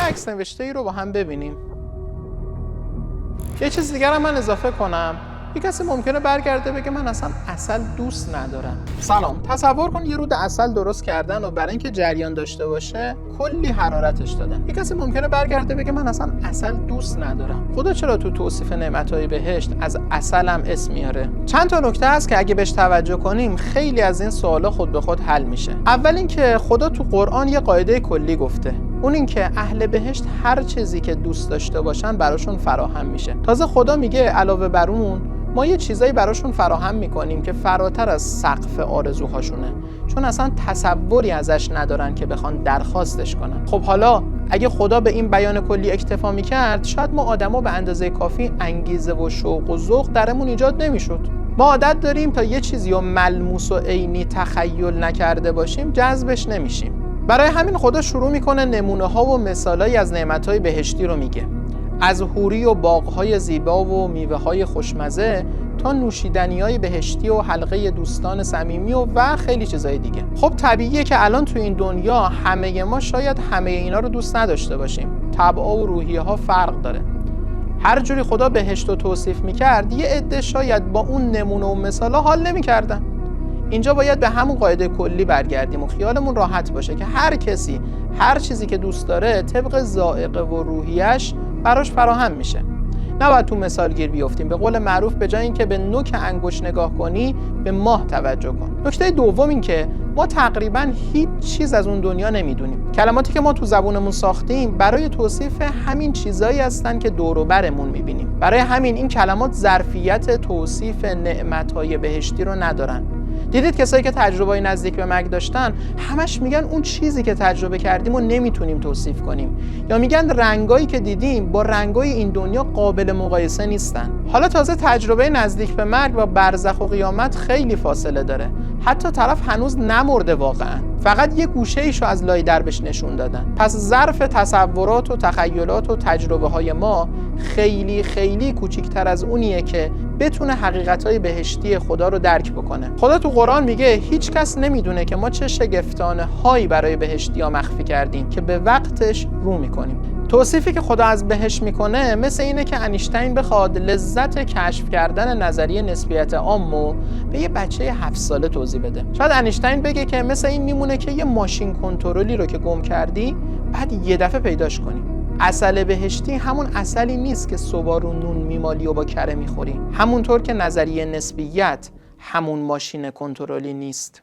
عکس نوشته ای رو با هم ببینیم. یه چیز دیگر هم من اضافه کنم. یه کسی ممکنه برگرده بگه من اصلا عسل دوست ندارم. سلام، تصور کن یه رود عسل درست کردن و برای اینکه جریان داشته باشه کلی حرارتش دادن. یه کسی ممکنه برگرده بگه من اصلا عسل دوست ندارم. خدا چرا تو توصیف نعمت‌های بهشت از عسل هم اسم میاره؟ چند تا نکته هست که اگه بهش توجه کنیم خیلی از این سوالا خود به خود حل میشه. اول اینکه خدا تو قرآن یه قاعده کلی گفته، اون این که اهل بهشت هر چیزی که دوست داشته باشن براشون فراهم میشه. تازه خدا میگه علاوه بر اون ما یه چیزایی براشون فراهم میکنیم که فراتر از سقف آرزوهاشونه، چون اصلا تصوری ازش ندارن که بخوان درخواستش کنن. خب حالا اگه خدا به این بیان کلی اکتفا میکرد، شاید ما آدما به اندازه کافی انگیزه و شوق و ذوق درمون ایجاد نمیشد. ما عادت داریم تا یه چیزی رو ملموس و عینی تخیل نکرده باشیم جذبش نمیشیم. برای همین خدا شروع میکنه نمونه ها و مثالایی از نعمت‌های بهشتی رو میگه، از حوری و باغ‌های زیبا و میوه‌های خوشمزه تا نوشیدنی‌های بهشتی و حلقه دوستان صمیمی و خیلی چیزای دیگه. خب طبیعیه که الان تو این دنیا همه ما شاید همه اینا رو دوست نداشته باشیم. طبعا و روحیه‌ها فرق داره. هر جوری خدا بهشت رو توصیف می‌کرد، یه عده شاید با اون نمونه و مثالا حال نمی‌کردن. اینجا باید به همون قاعده کلی برگردیم و خیالمون راحت باشه که هر کسی هر چیزی که دوست داره طبق ذائقه و روحیش براش فراهم میشه. نباید تو مثال گیر بیافتیم. به قول معروف به جای اینکه به نوک انگشت نگاه کنی به ماه توجه کن. نکته دوم این که ما تقریبا هیچ چیز از اون دنیا نمیدونیم. کلماتی که ما تو زبونمون ساختیم برای توصیف همین چیزایی هستن که دور و برمون میبینیم. برای همین این کلمات ظرفیت توصیف نعمت‌های بهشتی رو ندارن. دیدید کسایی که تجربه‌ای نزدیک به مرگ داشتن همش میگن اون چیزی که تجربه کردیم و نمیتونیم توصیف کنیم، یا میگن رنگایی که دیدیم با رنگای این دنیا قابل مقایسه نیستن. حالا تازه تجربه نزدیک به مرگ با برزخ و قیامت خیلی فاصله داره. حتی طرف هنوز نمرده واقعا، فقط یه گوشه ایشو از لای دربش نشون دادن. پس ظرف تصورات و تخیلات و تجربه های ما خیلی خیلی کوچیکتر از اونیه که بتونه حقیقتهای بهشتی خدا رو درک بکنه. خدا تو قرآن میگه هیچ کس نمیدونه که ما چه شگفتانه هایی برای بهشتی ها مخفی کردیم که به وقتش رو میکنیم. توصیفی که خدا از بهشت میکنه مثل اینه که انیشتین بخواد لذت کشف کردن نظریه نسبیت عامو به یه بچه 7 ساله توضیح بده. شاید انیشتین بگه که مثل این میمونه که یه ماشین کنترلی رو که گم کردی بعد یه دفعه پیداش کنی. عسل بهشتی همون عسلی نیست که صبح رو نون میمالی و با کره میخوری، همونطور که نظریه نسبیت همون ماشین کنترلی نیست.